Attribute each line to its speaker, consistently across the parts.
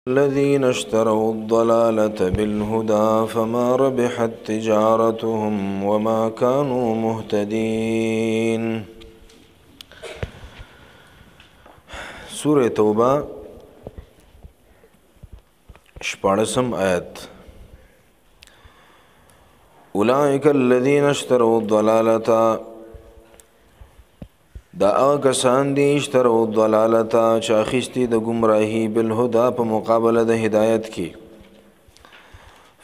Speaker 1: الذين اشتروا الضلالة بالهدى فما ربحت تجارتهم وما كانوا مهتدين. سورة توبة شپاړسم آیت. اولئک الذین اشتروا الضلالة، دا هغه کسان دي اشتروا الضلالة چې اخیستي د ګمراهي بالهدى په مقابله د هدایت کې.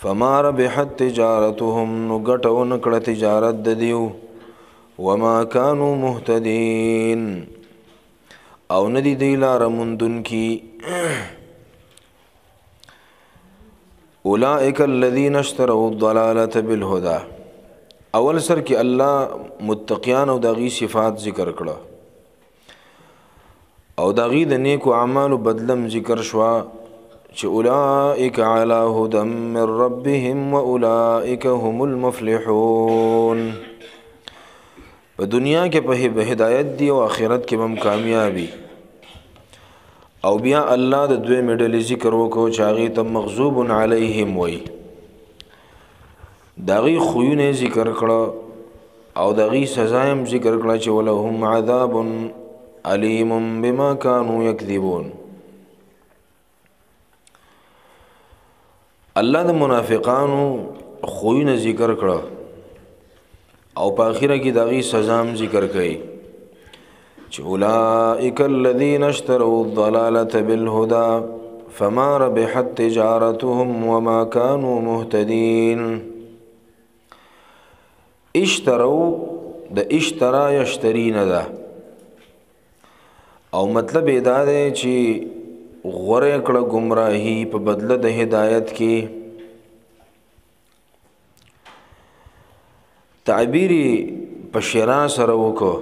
Speaker 1: فما ربحت تجارتهم، نو ګټه ونه کړه تجارت د دیو. وما كانوا مهتدين، او ندی دی لاره موندونکي. اولئک الذین اشتروا الضلالة بالهدى، اول سر کې الله متقیان او داغي صفات ذکر کړه او داغي د نیکو اعمالو بدلم ذکر شوا چې اولئک علی هدى من ربهم واولئک هم المفلحون. په دنیا کې په هدایت دی او آخرت کې هم کامیابی. او بیا الله د دوی مډل ذکر وکړو چې هغه ته مغضوب علیهم وای، داغي خوونه ذکر کړه او داغي سزا هم ذکر کړه چې ولهم عذاب علیم بما كانوا يكذبون. الله د منافقانو خوونه ذکر کړه او په اخره کې داغي سزا هم ذکر کړي چې اولئک الذین اشتروا الضلالة بالهدى فما ربحت تجارتهم وما كانوا مهتدين. اشتروا د اشترا یشتری نه ده، او مطلب دا دی چې غوره کړه گمراهی په بدله د هدایت کې. تعبیری په شرا سره وکړه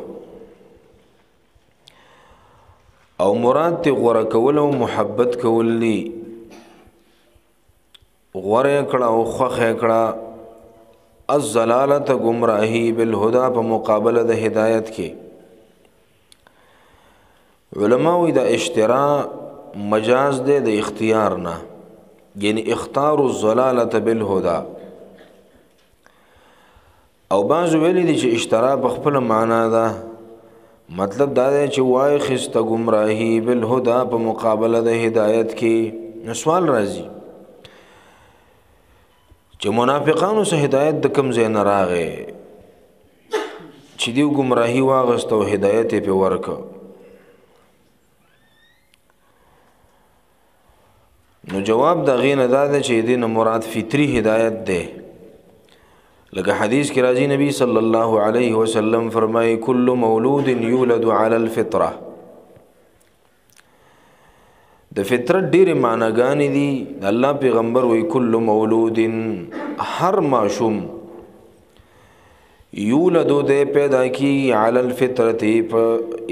Speaker 1: او مراد تی غوره کول او محبت کول لی. غوره کړه او خوخه کړه الضلالت گمراهی بالهدى په مقابله د هدایت کې. علماوی دا اشترا مجاز دے د اختیار نه، یعنی اختار الضلالت بالهدى. او بعض ویلی دی چې اشترا په خپل معنا ده، مطلب دا دی چې وای خسته گمراهی بالهدى په مقابله د هدایت کې. سوال راځي چې منافقانو سه هدایت د کم ځای نه راغې چې دیو گمراهی واغست او هدایت په ورکه. نو جواب دا غینه دا ده چې دین مراد فطری هدایت ده. لکه حدیث کې راځي نبی صلی الله علیه وسلم فرمایي کل مولود یولد علی الفطره. د فطرت ډېرې معناګانې دي. د الله پیغمبر وی کل مولود، هر ماشوم یولدو دې پیدا کی علی الفطرت، په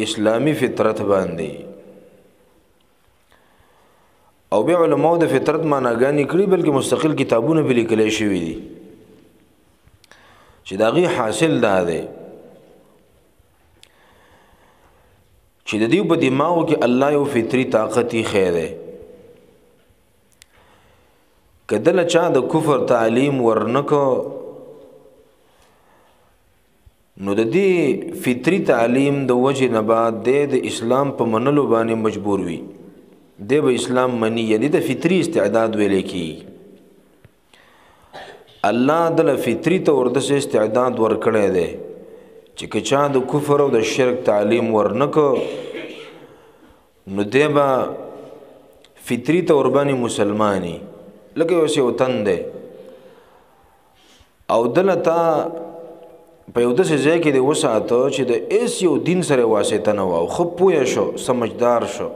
Speaker 1: اسلامی فطرت باندې. او بیا علماء د فطرت معناګانې کړي، بلکې مستقل کتابونه به لیکل شوي دي چې داغي حاصل دا دی چې د دې په دماغو کې الله یو فطری طاقت یې خیره. کدل چا د کفر تعلیم ورنکو، نو د دې فطری تعلیم د وجه نه بعد د اسلام په منلو باندې مجبور وي. د به اسلام منی، یعنی د فطری استعداد ویلې کی. الله د فطری تور د استعداد ورکړی دی چې کچا د کفر او د شرک تعلیم ورنکو، نو دیبا فطری طور باندې مسلمانی لکه یو څه وطن دی او دلته په یو داسې ځای کې دی وساته چې د ایس یو دین سره واسطه نه و، خو پوه شو، سمجدار شو،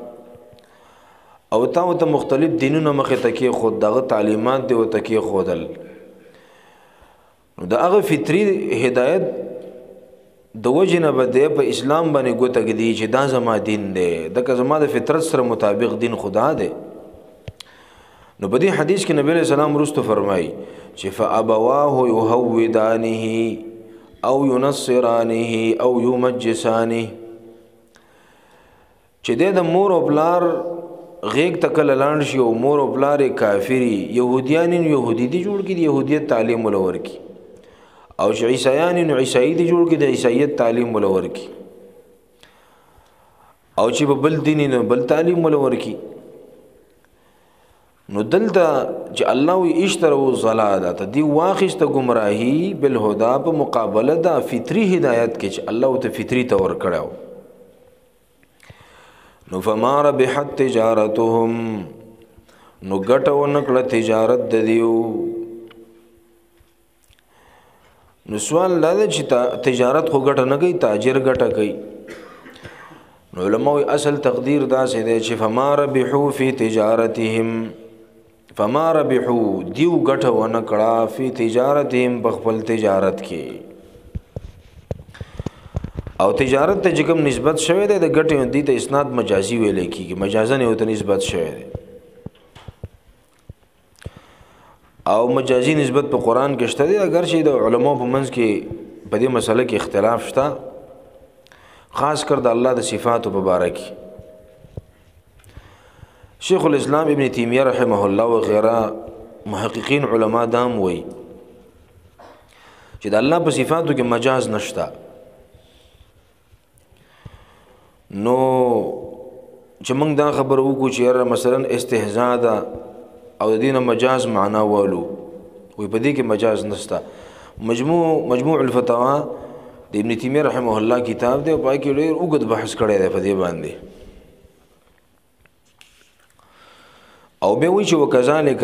Speaker 1: او ته مختلف دینونه مخې ته کېښود، دغه تعلیمات دی ورته کېښودل. نو د هغه فطري هدایت د وجه نه به دی په اسلام باندې ګوته ږدي چې دا زما دین دی، دکه زما د فطرت سره مطابق دین خدا دی. نو په دې حدیث کې نبی علیہ السلام وروسته فرمایي چې فابواه یهودانه او ینصرانه او یمجسانه، چې د مور او پلار غیږ ته کله لاړ شي او مور او پلار کافری يهوديان يهودي دي جوړ کړي يهوديت تعلیم ولور کی او چې عیسایان عیسائی دي جوړ کړي د عیسایت تعلیم ولور کی او چې بل دین نه بل تعلیم ولور کی نو دلته چې الله وی اشترو ضلاله ته دی واخسته گمراهی بالهدى په مقابله د فطری هدایت کې چې الله ته فطری تور کړو نو فما ربحت تجارتهم نو ګټو نکړه تجارت د دیو نو سوال دا چې تجارت خو ګټه نه کوي تاجر ګټه کوي نو علماء اصل تقدیر دا سي دي چې فما ربحوا فی تجارتهم فما ربحوا دیو ګټه ونکړه فی تجارتهم بخپل تجارت کې او تجارت ته کوم نسبت شوی دی د ګټې دی ته اسناد مجازي ویل کیږي مجازن یو ته نسبت شوی دی او مجازي نسبت په قران کې شته دی اگر چې د علماء په منځ کې په دې مسله کې اختلاف شته خاص کر د الله د صفاتو په باره کې شیخ الاسلام ابن تیمیہ رحمه الله و غیره محققین علما دام وی چې د الله په صفاتو کې مجاز نشته نو چې موږ دا خبر وکړو چې مثلا استهزاء ده او د دینه مجاز معنا والو وي په دې کې مجاز نشته مجموع الفتاوا د ابن تیمیہ رحمه الله کتاب دی او پای کې ډېر اوږد بحث کړی دی په دې باندې او به وی چې وکذالک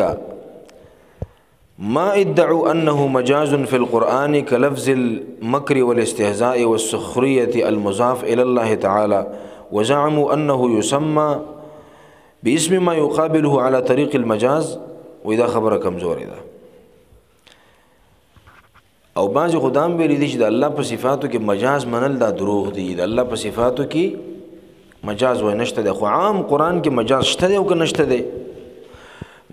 Speaker 1: ما ادعوا انه مجاز في القرآن كلفظ المكر والاستهزاء والسخرية المضاف الى الله تعالى وزعموا انه يسمى باسم ما يقابله على طريق المجاز واذا خبر کمزور ده او بعض خدام ویلي دي چې د الله په صفاتو کې مجاز منل دا دروغ دي د الله په صفاتو کې مجاز و نشته ده خو عام قران کې مجاز شته او که نشته ده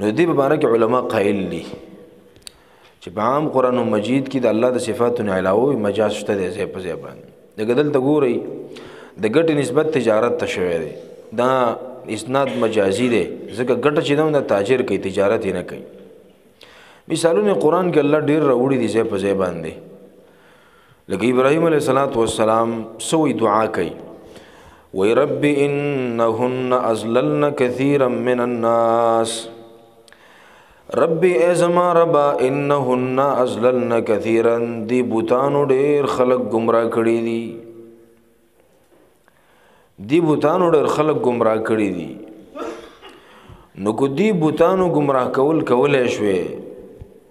Speaker 1: نو دې مبارک علما قائل دي چې په عام قران مجید کې د الله د صفاتو نه علاوه مجاز شته ده زې په ځای باندې د ګدل ته ګوري د ګټ نسبت تجارت ته شوی دی دا اسناد مجازي دی ځکه ګټ چې دا تاجر کوي تجارت نه کوي مثالونه قران کې الله ډیر راوړي دي زې په ځای باندې لکه ابراهيم عليه السلام سوې دعا کوي وي رب انهن ازللن كثيرا من الناس ربي ازما ربا انهن ازللن كثيرا دی بوتانو ډیر خلق گمراه کړي دي دی بوتانو ډیر خلق گمراه کړي دي نو کو دی بوتانو گمراه کولای شوي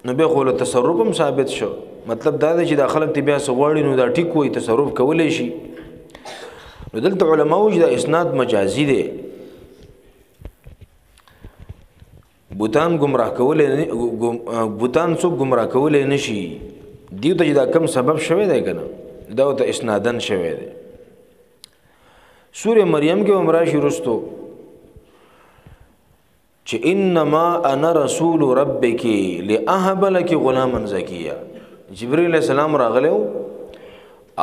Speaker 1: نو به خو له تصرف هم ثابت شو مطلب دا دی چې د خلق تی بیا سغواړي نو دا ټیک وي تصرف کولای شي نو دلته علماء وجه د اسناد مجازي دي بوتان گمراه کولای بوتان څوک گمراه کولای نشي دیو ته دا کم سبب شوی دی کنه دا ته اسنادن شوی دی سوره مریم کې عمره شروستو چې انما انا رسول ربک لاهب لك غلاما زکیه جبرئیل السلام راغلو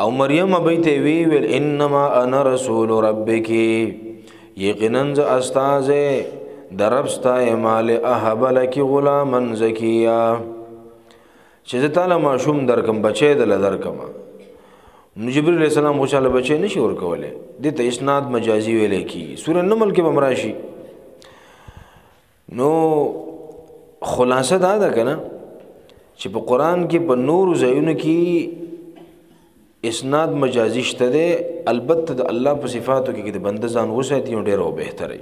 Speaker 1: او مریم بیت ویل انما انا رسول ربک یقینا استاذ دربستا مال اهب لك غلاما زکیه چې تعالی ماشوم درکم بچی دل درکم جبرئیل السلام خوشاله بچی نشي ور کوله د ته اسناد مجازي ویل کی سوره نمل کې بمراشي نو خلاصه دا ده کنه چې په قران کې په نور زایونو کې اسناد مجازي شته ده البته د الله په صفاتو کې د بنده ځان وساتي ډېر او بهتري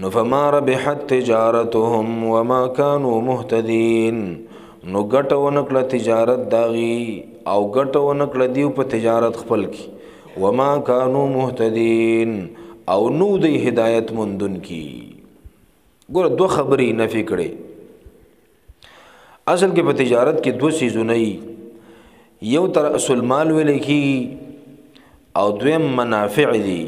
Speaker 1: نو فما ربحت تجارتهم وما كانوا مهتدين نو ګټه ونکړه تجارت داغي او ګټه ونکړه دیو په تجارت خپل کې وما كانوا مهتدين او نو د هدایت مندون کی ګور دو خبرې نفي کړي اصل کې په تجارت کې دو سيزونه یو تر اصل مال ویل کی او دویم منافع دي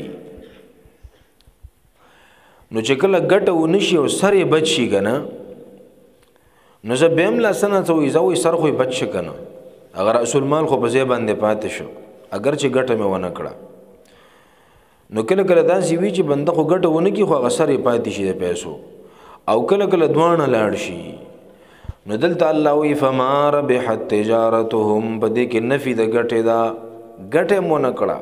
Speaker 1: نو چې کله ګټه ونشي او سر یې بچ شي کنه نو زه بهم لا سنه ته وي سر خو بچ شي کنه اگر اصل مال خو په ځای باندې پاتې شو اگر چې ګټه مې ونه کړه نو کله کله داسې وي چې بنده خو ګټه ونه کړي خو هغه سر یې پاتې شي د پیسو او کله کله دواړه لاړ شي. نو دلته الله وی فما ربحت تجارتهم، په دې کې نفي د ګټې دا ګټه مو نه کړه،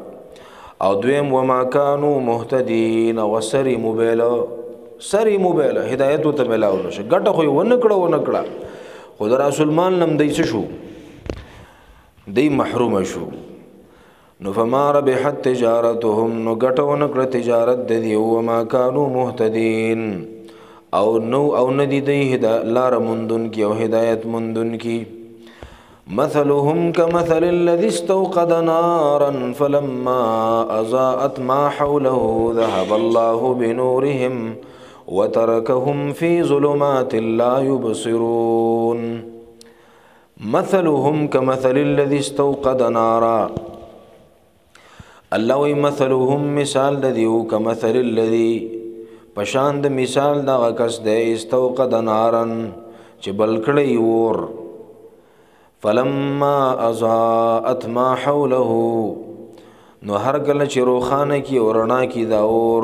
Speaker 1: او دویم وما كانوا مهتدين، او سری موبایل هدایت ته ملاو نشه، ګټه خو ونه کړه خو د رسول مان نم دی شو دی محروم شو. نو فما ربحت تجارتهم، نو ګټه ونه کړه تجارت د دی، وما كانوا مهتدين، او ندی دی لار مندون کی او هدایت مندون کی. مثلهم كمثل الذي استوقد نارا فلما أضاءت ما حوله ذهب الله بنورهم وتركهم في ظلمات لا يبصرون. مثلهم كمثل الذي استوقد نارا، الله وی مثلهم مثال دیو كمثل الذي پشاند مثال دا کس دے استوقد نارن چې بلکړی اور، فلما اضاءت ما حوله، نو هر کله چې روخانه کی ورنا کی دا اور،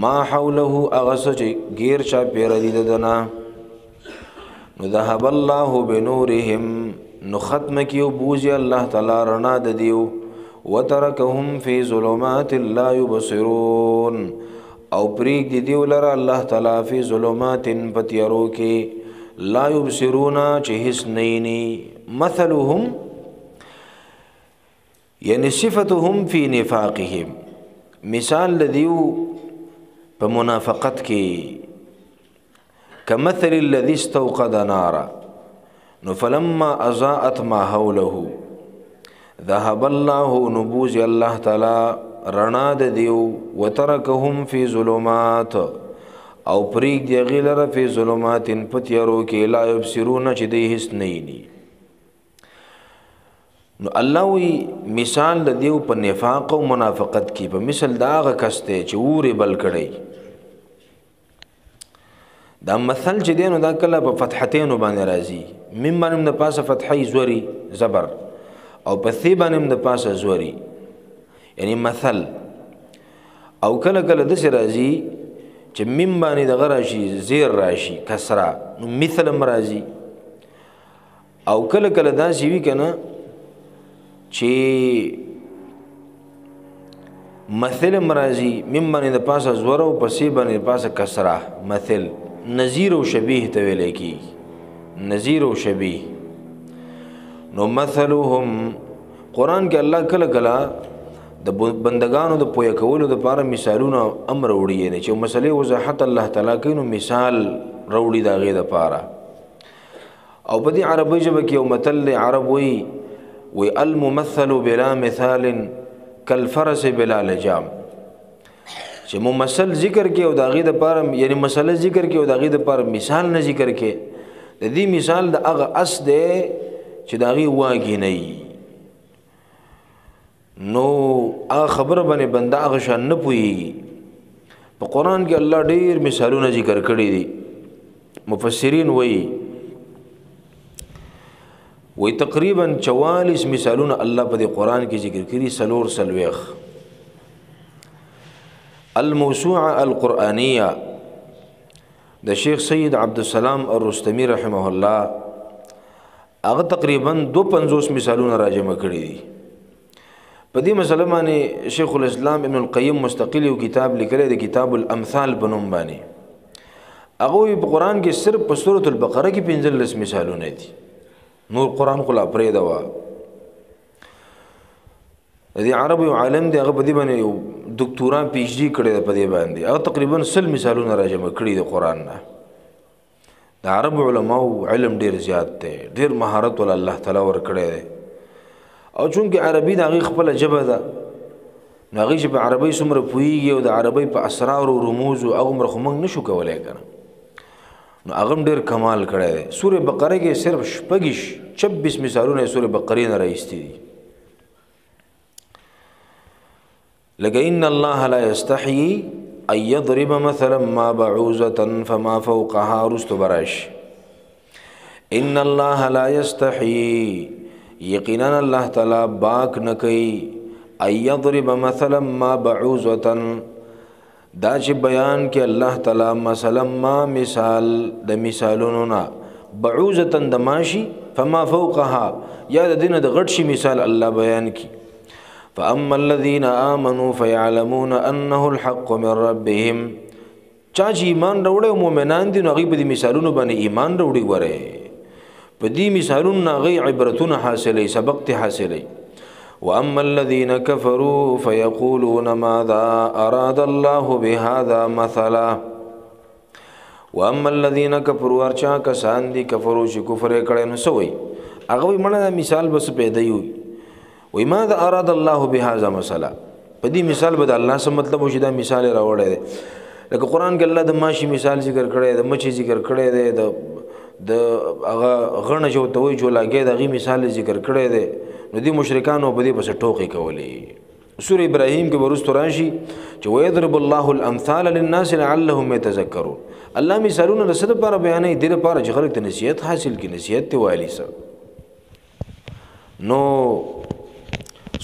Speaker 1: ما حوله اغس چې غیر چا پیر دی دنا، نو ذهب الله بنورهم، نو ختم کیو بوزی الله تعالی رڼا د دیو، وترکهم فی ظلمات لا یبصرون، او پریک دی دیو لرا الله تعالی فی ظلمات پتیارو کې لا یبصرون چې هیڅ نینی. مثلهم یعنی صفتهم فی نفاقهم، مثال دیو په منافقت کې، کمثل الذی استوقد نارا، نو فلما اضاءت ما حوله ذهب الله، نبوز الله تعالی رڼا د دیو، وترکهم فی ظلمات، او پریک دی غیلر فی ظلمات پتیارو کې لا یبصرون چې دی هیڅ نینی. نو الله وی مثال د دیو په نفاق او منافقت کې په مثل دا هغه کس دی چې اور بل کړی. دا مثل چې دی نو دا کله په فتحتینو باندې راځي، مم باندې د پاسه فتحې زوري زبر، او په ثی باندې د پاسه زوري، یعنی مثل. او کله کله داسې راځي چې مم باندې دغه راشي زیر راشي کسره، نو مثل هم راځي. او کله کله داسې وي که نه چې مثل هم راځي، مم باندې د پاسه زور او په سی باندې د پاسه کسره، مثل. نظیر او شبیه ته ویل کېږي، نظیر او شبیه. نو مثلهم، قرآن کې الله کله کله د بندگانو د پوهه کولو دپاره مثالونه امر وړي، یعنی چې مسلې وضاحت الله تعالی کوي نو مثال راوړي د هغې دپاره. او په دې عربي ژبه کې یو متل دی، عرب وی الممثل بلا مثال کالفرس بلا لجام، چې ممثل ذکر کې او د هغې دپاره، یعنی مسله ذکر کې او د هغې دپاره مثال نه ذکر کې، د دې مثال د هغه اس دی چې د هغې واګې نه وي. نو هغه خبره باندې بنده هغه شان نه پوهېږي. په قرآن کې الله ډېر مثالونه ذکر کړي دي. مفسرین وایي تقریبا 44 مثالونه الله په دې قرآن کې ذکر کړي، 4 الموسوعه القرآنیه د شیخ سید عبدالسلام الرستمی رحمه الله، هغه تقریبا 52 مثالونه راجمع کړي دي. په دې مسله باندې شیخ الاسلام ابن القیم مستقل یو کتاب لیکلی دی، کتاب الامثال په نوم باندې. هغه په قرآن کې صرف په سورة البقره کې 15 مثالونه دي، نور قرآن خو لا پرېږده وه. د دې عرب یو عالم دی، هغه په دې باندې یو دکتورا پی ایچ ډي کړې ده په دې باندې، هغه تقریبا 100 مثالونه راجمع کړي د قرآن نه. د عرب علماو علم ډېر زیات دی، ډېر مهارت ول الله تعالی ورکړی دی. او چونکې عربي د هغې خپله ژبه ده، نو هغې چې په عربۍ څومره پوهېږي او د عربۍ په اسرارو رموزو هغومره خو موږ نشو کولی که نه، نو هغه هم ډېر کمال کړی دی. سورې بقره کې صرف 26 مثالونه یې سورې بقرې نه راایستي دي. لکه ان الله لا یستحیي ان یضرب مثلا ما بعوضة فما فوقها، رستو براش ان الله لا یستحیي، یقینا الله تعالی باک نه کوي ايضرب مثلا ما بعوضه دا چې بیان کې الله تعالی مثلا ما مثال د مثالونو نه بعوضه د ماشي فما فوقها یا د دینه د غټ شي مثال الله بیان کی فاما الذين امنوا فيعلمون انه الحق من ربهم چا چې ایمان راوړي مؤمنان دي نو هغه په دې مثالونو باندې ایمان راوړي وره په دې مثالونو هغه عبرتونه حاصلې سبق ته حاصلې واما الذين كفروا فيقولون ماذا اراد الله بهذا مثلا واما الذين كفروا ارچا کسان دي کفرو چې کفر کړي نو سوي هغه مړه مثال بس پیدا وي وای ماذا اراد الله بهذا مثلا په دې مثال به الله سم مطلب وشي دا مثال راوړی دی لکه قران کې الله د ماشي مثال ذکر کړی د مچي ذکر کړی دی د هغه غنه جو ته وی جو لاګي دغه مثال ذکر کړی دی نو دي مشرکانو په دې بس ټوکی کولی سوره ابراهيم کې ورستو راشي چې ويضرب الله الامثال للناس لعلهم يتذكرون الله مثالونه رسد پر بیانې دې لپاره چې خلک ته نصیحت حاصل کړي نصیحت ته والی سره نو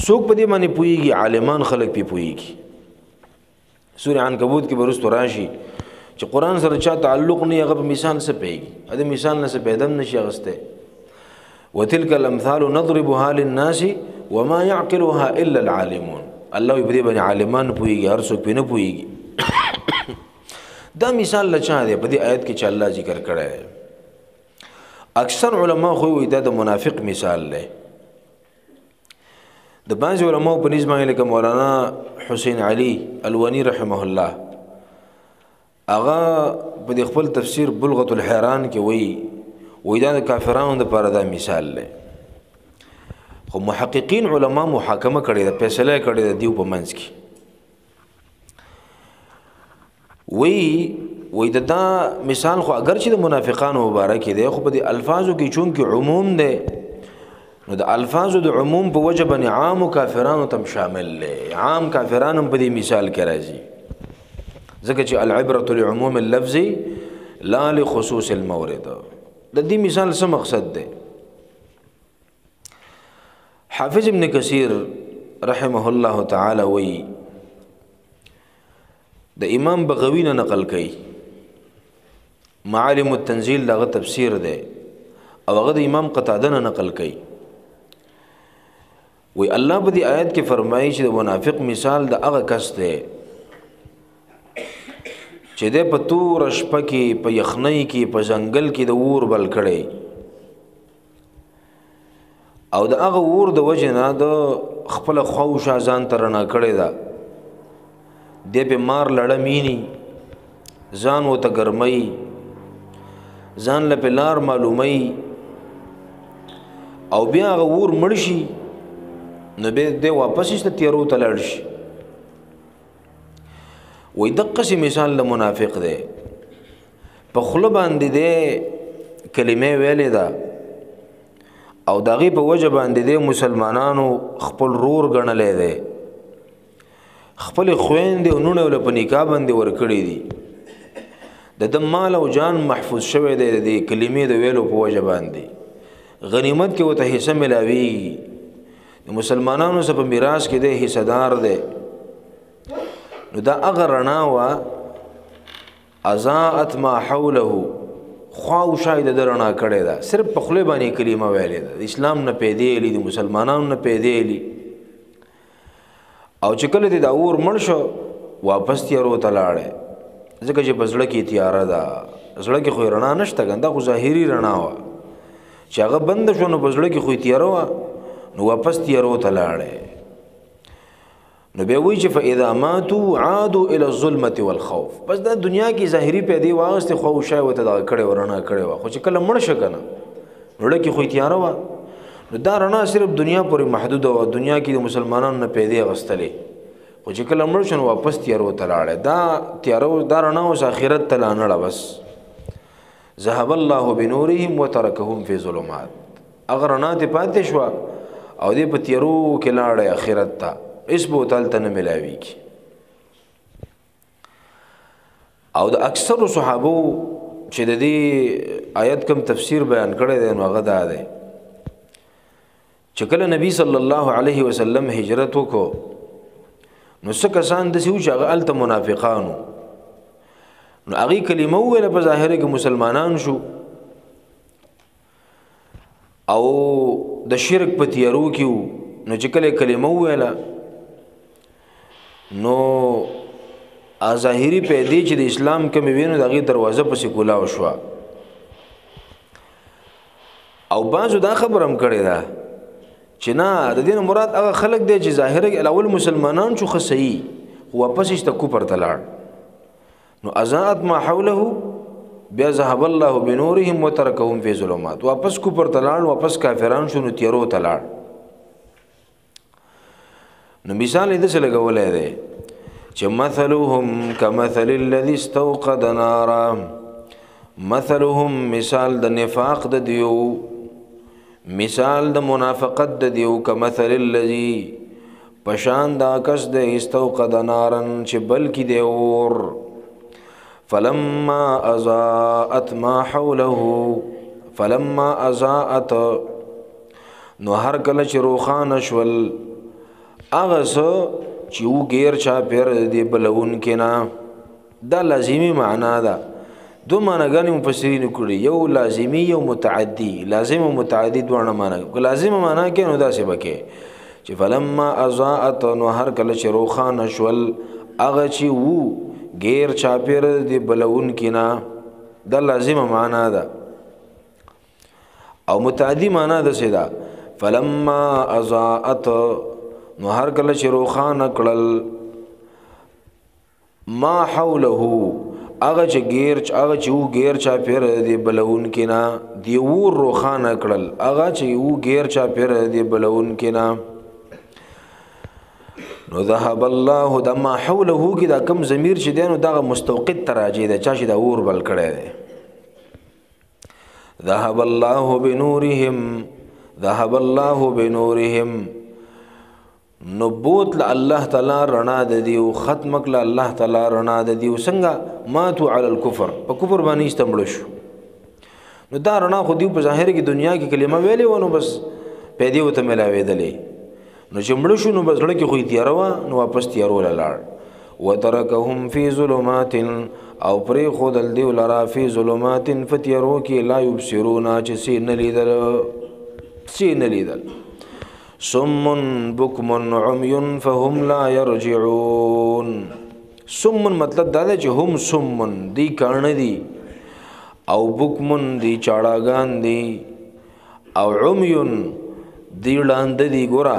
Speaker 1: څوک په دې باندې پويږي عالمان خلک په پويږي سوره عنکبوت کې ورستو راشي چې قران سره چا تعلق نه هغه په مثال څه پیږي دا مثال نه څه پیدم نشي غسته وتلك الامثال نضربها للناس وما يعقلها الا العالمون الله يبدي بني عالمان پويږي هر څوک په نه پويږي دا مثال لچا دی په دې آیت کې چې الله ذکر کړی اکثر علما خو دا د منافق مثال دی د بعض علماء په نسبت لکه مولانا حسین علی الونی رحمه الله اغا په خپل تفسیر بلغة الحیران کې وی دا د کافرانو د پاره دا مثال دی خو محققین علما محاکمه کړي دا فیصله کړي د دیو په منځ کې وی دا مثال خو اگر چې د منافقانو مبارک دی خو په دې الفاظو کې چون کې عموم دی نو د الفاظو د عموم په وجه باندې عام کافرانو تم شامل لې عام کافرانو په دې مثال کې راځي ځکه چې العبرة لعموم اللفظ لا لخصوص المورد د دې مثال څه مقصد دی حافظ ابن کثیر رحمه الله تعالی وی د امام بغوی نه نقل کړي معالم التنزيل دغه تفسیر دی او هغه د امام قتاده نه نقل کړي وی الله په دې آیت کې فرمایي چې د منافق مثال د هغه کس دی چې د پتور شپه کې په یخنۍ کې په ځنګل کې د اور بل کړي او د هغه اور د وجه نه د خپل خوښ ځان ترنا کړي دا د په مار لړمینی ځان وته ګرمۍ ځان له پلار معلومي او بیا هغه اور مرشي نو به د واپس است تیرو تلل شي وې د قسم مثال له منافق دی په خله باندې دی کلمې ویلې ده او دغه په وجه باندې دی مسلمانانو خپل رور غنلې ده خپل خويندې ونونه ول په نکاح باندې ور کړې دي د مال او جان محفوظ شوه دی د کلمې د ویلو په وجه باندې غنیمت کې وته حصہ ملاوي مسلمانانو سره په میراث کې د حصہ دار دی نو دا اگر رڼا وا ازاءت ما حوله خو شاید درنا کړي دا صرف په خله باندې کلمه ویلې ده اسلام نه پیدا لی د مسلمانانو نه پیدا لی او چې کله دا اور مړ شو واپس تیارو تلاړه ځکه چې بزړه کې تیار ده زړه کې خو رڼا نشته ګنده خو ظاهري رڼا وا چې هغه بند شو نو بزړه کې خو تیار وا نو واپس تیارو تلاړه نو به وی چې فاذا ماتوا عادوا الى الظلمه والخوف بس دا دنیا کې ظاهري پیدا واغسته خو شای وته دا کړي ورنه کړي وا خو چې کله مړ شکنه وړه کې خو تیار وا نو دا رڼا صرف دنیا پورې محدود او دنیا کې د مسلمانانو نه پیدا غستلې خو چې کله مړ شنو واپس تیارو تلاړه دا تیارو دا رڼا او اخرت تلانړه بس ذهب الله بنورهم وتركهم في ظلمات اگر رڼا ته پاتې شو او دې په تیارو کې لاړه اخرت ته اس بوتل ته نه ملاوي کی او د اکثر صحابه چې د دې آیت کوم تفسیر بیان کړی دی نو هغه دا دی چې کله نبی صلی الله علیه وسلم هجرت وکړو نو څه کسان داسې وو چې هغه هلته منافقانو نو هغې کلمه وویله په ظاهره کې مسلمانان شو او د شرک په تیارو کې وو نو چې کله کلمه وویله نو ظاهري پیدې چې د اسلام کومې وي نو د هغې دروازه پسې کولاو شوه او بعضو دا خبر هم کړې ده چې نه د دې نه مراد هغه خلک دی چې ظاهره الاول مسلمانان شو ښه صحیح خو واپس یې ته کفر ته لاړ نو اضاءت ما حوله بیا ذهب الله بنورهم وترکهم فی ظلمات واپس کفر ته لاړ واپس کافران شو نو تیارو ته لاړ نو مثال یې داسې لګولی دی چې مثلهم کمثل الذي استوقد نارا مثلهم مثال د نفاق د دیو مثال د منافقت د دیو کمثل الذي پشان دا کس د استوقد نارا چې بلکی دی اور فلما اضاءت ما حوله فلما اضاءت نو هر کله چې روخانه شول هغه څه چې وګیر چا پیر دی بلون کې نه دا لازمی معنا ده دو معناګانې مفسرین کړي یو لازمی یو متعدی لازم او متعدی دواړه معنا لازم معنا کې نو داسې بکې چې فلما اضاءت نو هر کله چې روخانه شول هغه چې وو غیر چاپیر دی بلون کینا دا لازم معنا ده او متعدی معنا ده سیدا فلما اضاءت نو هر کله چې روخانه کړل ما حوله هغه چې غیر چاپیر دی بلون کینا دی ور روخانه کړل هغه چې غیر چاپیر دی بلون کینا نو ذهب الله د ما حوله کې دا کم ضمیر چې دی نو دغه مستوقد تراجی ده چا چې دا اور بل کړی دی ذهب الله بنورهم نو بوت له الله تعالی رڼا د دیو ختم کله الله تعالی رڼا د دیو څنګه ماتو علی الکفر په کفر باندې استمړ شو نو دا رڼا خو دیو په ظاهر کې دنیا کې کلمه ویلې ونه بس پیدا وته ملاوېدلې نو چې مړ شو نو بس لړ کې خو تیار و نو واپس تیارو لاړ وترکهم فی ظلمات او پرې خودل دیو لرا فی ظلمات فتیرو کې لا یبصرون چې سي نه لیدل صم بكم عمي فهم لا يرجعون صم مطلب دا دی چې هم صم دی کان دی او بكم دی چاړاګان دی او عمي دی لاند دی ګورا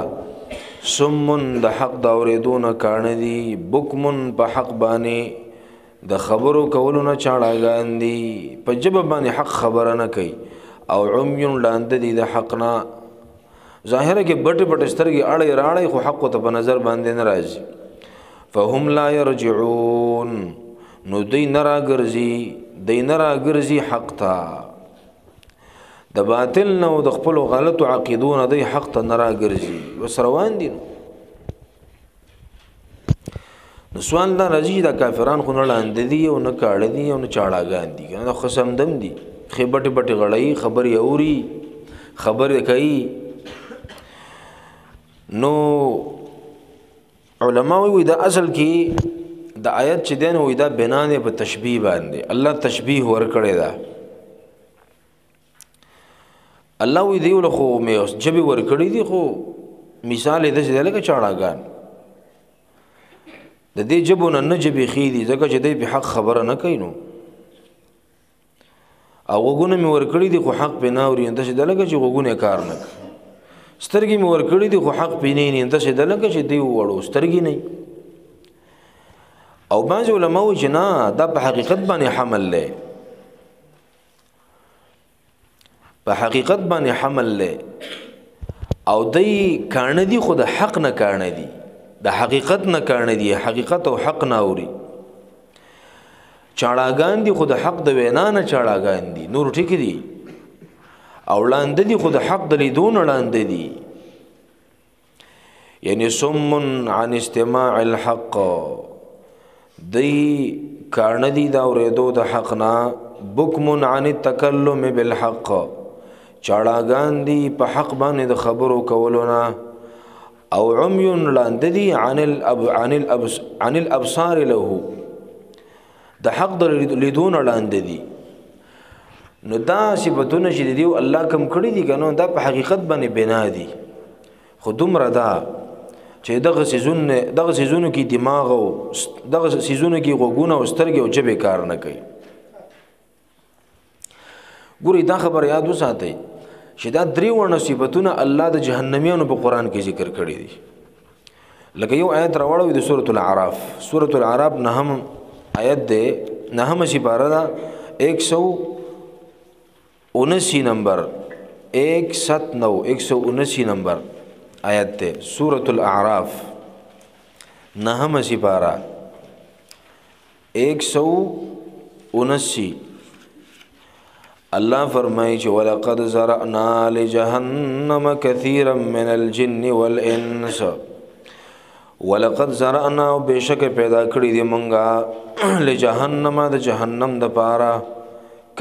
Speaker 1: صم د حق دا اوریدونه کان دی بكم په حق باندې د خبرو کولو نه چاړاګان دی په جبه باندې حق خبره نه کوي او عمي لاند دی د حق نه ظاهره کې بټ سترګې اړې راړې خو حق ته په نظر باندې نه راځي فهم لا يرجعون نو دی نه راګرځي حق ته د باطل نه او د خپل غلطو عقیدونه دی حق ته نه راګرځي وسروان دي نو سوال دا راځي دا کافران خو نه لاندې دي او نه کاړه دي او نه چاړاګان دي دا خصم دم دي خبرې غړې خبرې اوري خبرې کوي نو علماء وی دا اصل کې د آیت چې دین وی دا بنا نه په تشبیه باندې الله تشبیه ور کړی دا الله وی دی له خو مې جبه ور کړی دی خو مثال دې چې لکه چاړاګان د دې جبونه نه جبه خېدي ځکه چې دې په حق خبره نه کوي نو او وګونه مې ور کړی دی خو حق په ناوري انده چې لکه چې وګونه کار نه سترګې مې ور کړې دي خو حق پینې نه انده څه دلته چې دی وړو سترګې نه او بعض علماء چې نه دا په حقیقت باندې حمل لې په حقیقت باندې حمل لې او دی کانه دي خو د حق نه کانه دي د حقیقت نه کانه دي حقیقت او حق نه اوري چاړاګان دي خو د حق د وینا نه چاړاګان دي نور ټیک دي او لاندې دي خود حق د لیدون لاندې دي یعنی صم عن استماع الحق دی کارن دي دا اوریدو د حق نه بکم عن التکلم بالحق چاړاګان دي په حق باندې د خبرو کولونه او عمي لاند دي عن الابصار له د حق د لیدون لاند دي نو دا صفاتونه چې دی الله کم کړی دي کنه دا په حقیقت باندې بنا دي خو دومره دا چې دغه سيزونو کې دماغ او دغه سيزونو کې غوګونه او سترګې او جبه کار نه کوي ګوري دا خبر یاد وساتئ چې دا درې ورنه صفاتونه الله د جهنميانو په قران کې ذکر کړی دي لکه یو آیت راوړو د سورۃ الاعراف سورۃ الاعراف نهم آیت ده نهم سپاره ده 179 نمبر 179 نمبر آیت ده سورۃ الاعراف نهم سپاره 179 الله فرمایي چې ولقد زرعنا لجهنم كثيرا من الجن والانس ولقد زرعنا بشک پیدا کړی دی مونږه لجهنم د جهنم د پاره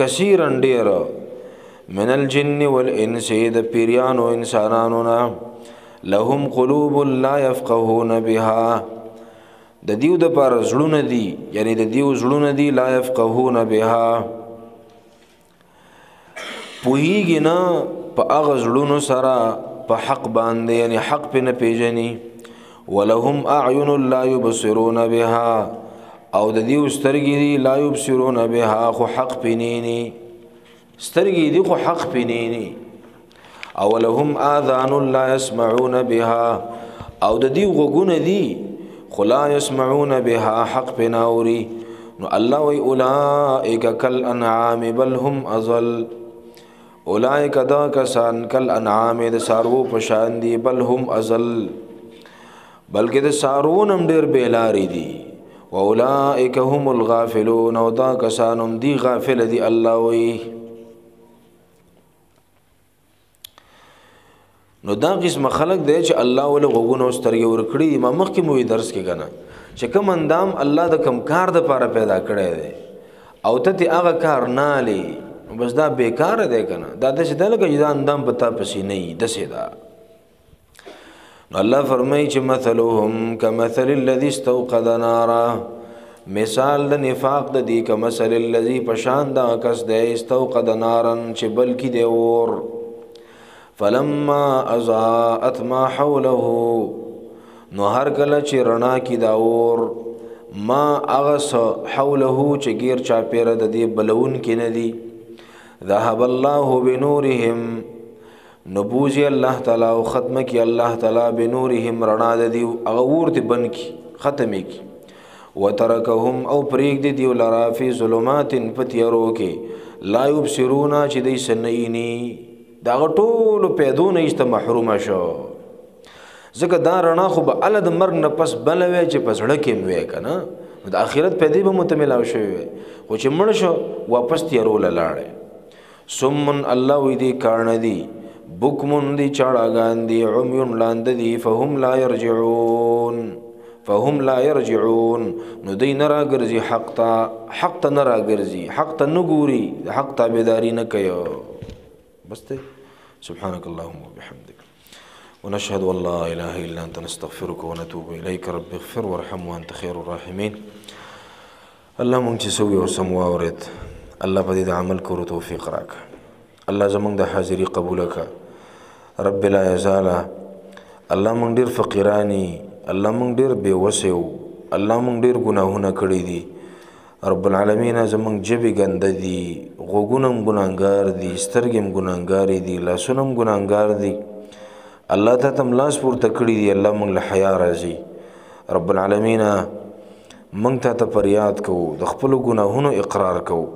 Speaker 1: كثيرا ډیر من الجن والانس د پیرانو انسانانو نه لهم قلوب لا يفقهون بها د دیو د پاره زړونه دي یعنی د دیو زړونه دي لا يفقهون بها پوهیږي نه په هغه زړونو سره په حق باندې یعنی حق په نه پیژني ولهم اعین لا يبصرون بها او د دې سترګې دي لا يبصرون بها خو حق پینینی سترګې دي خو حق پینینی او لهم اذان لا يسمعون بها او د دې غوګونه دي خو لا يسمعون بها حق پناوري نو الله وی اولئک کالانعام بل هم اضل اولئک دا کسان کل انعام د سارو پشان دی بل هم ازل بلکې د سارونم ډیر بیلاری دي و اولئک هم الغافلون او دا کسانم دی غافل دی الله وی نو دا قسم خلق دی چې الله ول غوګونو سترګې ورکړي ما مخکې مو درس کې کنه چې کوم اندام الله د کم کار د پاره پیدا کړی دی او ته هغه کار نه لې بس دا بیکار دی کنه دا د څه دلګه چې دا اندام پتا پسې نه ای د څه دا نو الله فرمایي چې مثلهم كمثل الذي استوقد نارا مثال د نفاق د دې کمثل الذي پشان دا کس د استوقد نارا چې بلکې دی اور فلما اضاءت ما حوله نو هر کله چې رڼا کی دا اور ما اغس حوله چې غیر چا پیره د دې بلون کې نه دی ذهب الله بنورهم نبوزی الله تعالی او ختم کی الله تعالی بنورهم رڼا د دی اور ته بن کی ختم کی وترکهم او پریک دی لرا فی ظلمات فتیرو کې لا یبصرون چې دی سنینی دا ټول پیدو نه است محروم شو ځکه دا رڼا خو به ال د مرګ نه پس بلوي چې پسړه کې وې کنه د اخرت پیدې به متملاو شوی خو چې مړ شو واپس تیرو لاړې سمن الله وی دی کارن دی بکمن دی چاړاګان دی عمیون لاند دی فهم لا يرجعون نو دی نرا ګرځي حق ته نرا ګرځي حق ته نګوري حق تابعداري نه کوي بس ته سبحانك اللهم وبحمدك ونشهد ان لا اله الا انت نستغفرك ونتوب اليك رب اغفر وارحم وانت خير الراحمين الله مونږ چې سوي او سم واورید الله په دې عمل کولو توفیق راک الله زمونږ د حاضری قبول کا رب لا یزال الله مونږ ډیر فقیرانی الله مونږ ډیر بے وسو الله مونږ ډیر ګناهونه کړی دي رب العالمین زمونږ جبې ګنده دي غوګونم ګناهګار دي سترګم ګناهګار دي لاسونم ګناهګار دي الله ته تم لاس پورته کړی دي الله مونږ له حیا راځي رب العالمین مونږ ته فریاد کوو د خپل ګناهونو اقرار کوو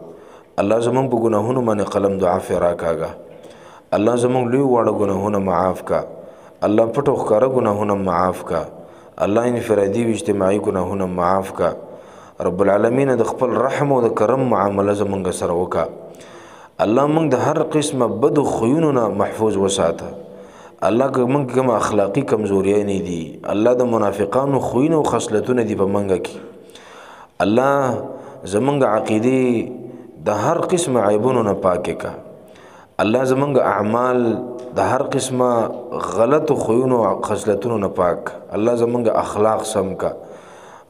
Speaker 1: الله زمونږ په ګناهونو باندې قلم دعا فراکاګه الله زمونږ لوی واړه ګناهونه معاف کا الله پټو ښکارا ګناهونه معاف کا الله انفرادي او اجتماعي ګناهونه معاف کا رب العالمین د خپل رحم او د کرم معامله زمونږ سره وکا الله مونږ د هر قسمه بد خویونو نه محفوظ وساته الله مونږ کوم اخلاقی کمزوري نه دي الله د منافقانو خوینو خصلتونه دي په مونږ کې الله زمونږ عقیده د هر قسم عیبونو نه پاکه کا الله زمونږ اعمال د هر قسمه غلط خویونو او خصلتونو نه پاک. الله زمونږ اخلاق سم کا.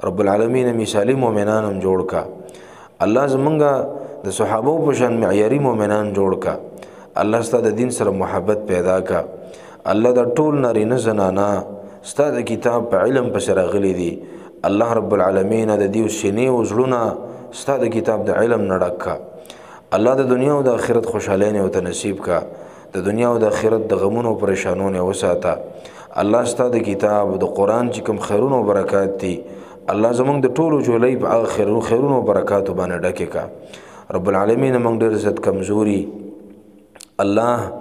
Speaker 1: رب العالمین مثالی مؤمنان هم جوړ کا. الله زمونږ د صحابو په شان معیاري مؤمنان جوړ کا. الله ستا د دین سره محبت پیدا کا. الله د ټول نارینه زنانا ستا د کتاب په علم پسې راغلي دي. الله رب العالمین د دیو سینې او زړونه ستا د کتاب د علم نه ډک کا. الله د دنیا او د آخرت خوشحالۍ او ته نصیب کا. د دنیا او د آخرت د غمونو او پریشانونو وساته. الله ستا د کتاب د قرآن چې کوم خیرونه او برکات دي الله زمونږ د ټولو جولۍ په هغه خیرونو او برکاتو باندې ډکې کا. رب العالمین موږ ډېر زیات کمزوري الله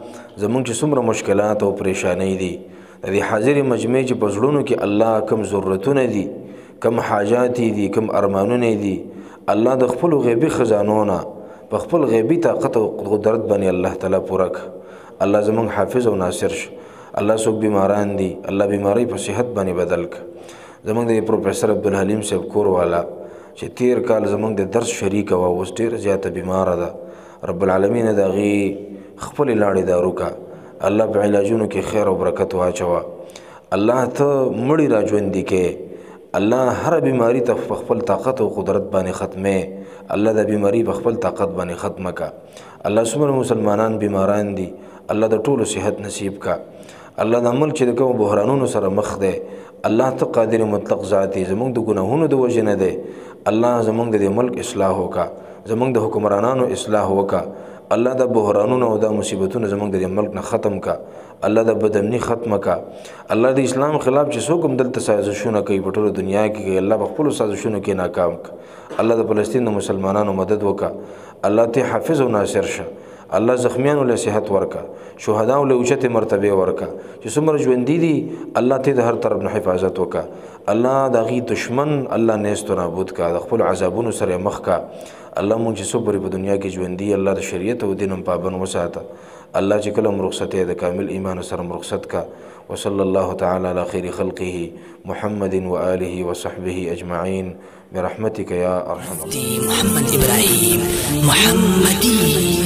Speaker 1: زمونږ چې څومره مشکلات او پریشانۍ دي د دې حاضرې مجمع چې په زړونو کې الله کم ضرورتونه دي کم حاجات دي کم ارمانونه دي الله د خپلو غیبي خزانو نه په خپل غیبي طاقت او قدرت باندې الله تعالی پوره کړه. الله زمونږ حافظ او ناصر شه. الله څوک بیماران دي الله بیماری په صحت باندې بدل کړه. زمونږ د پروفیسر عبدالحلیم صاحب کور والا چې تیر کال زمونږ د درس شریک وه اوس ډېره زیاته بیماره ده. رب العالمین د هغې خپلې لاړې دارو کا. الله په علاجونو کې خیر او برکت واچوه. الله ته مړی را ژوندي کې. الله هر بیماری ته په خپل طاقت او قدرت باندې ختمه. الله د بیماری په خپل طاقت باندې ختمه کا. الله څومره مسلمانان بیماران دي الله د ټولو صحت نصیب کا. الله د ملک چې د کوم بحرانونو سره مخ دی الله ته قادر مطلق ذات زمونږ د ګناهونو د وجې نه دی. الله زمونږ د ملک اصلاح وکا. زمونږ د حکمرانانو اصلاح وکا. الله د بحرانونو او د مصیبتونو زمونږ د ملک نه ختم کا. الله د بدامني ختم کا. الله د اسلام خلاف چې څوک هم دلته سازشونه کوي په ټوله دنیا کې الله په خپلو سازشونو کې ناکام کا. الله د فلسطین د مسلمانانو مدد وکا. الله ته حافظ او ناصر شه. الله زخمیانو له صحت ورکا. شهداو له اوچته مرتبه ورکا. چې څومره ژوندي دي الله ته د هر طرف نه حفاظت وکا. الله د هغې دشمن الله نیست و نابود کا. د خپلو عذابونو سره مخ کا. الله مونږ چې څوک په دنیا کې ژوندي الله د شریعت او دین پابند وساته. الله چې کله رخصت د کامل ایمان سره رخصت کا. وصلى الله تعالى على خير خلقه محمد وآله وصحبه أجمعين برحمتك يا أرحم الراحمين.
Speaker 2: محمد إبراهيم محمدي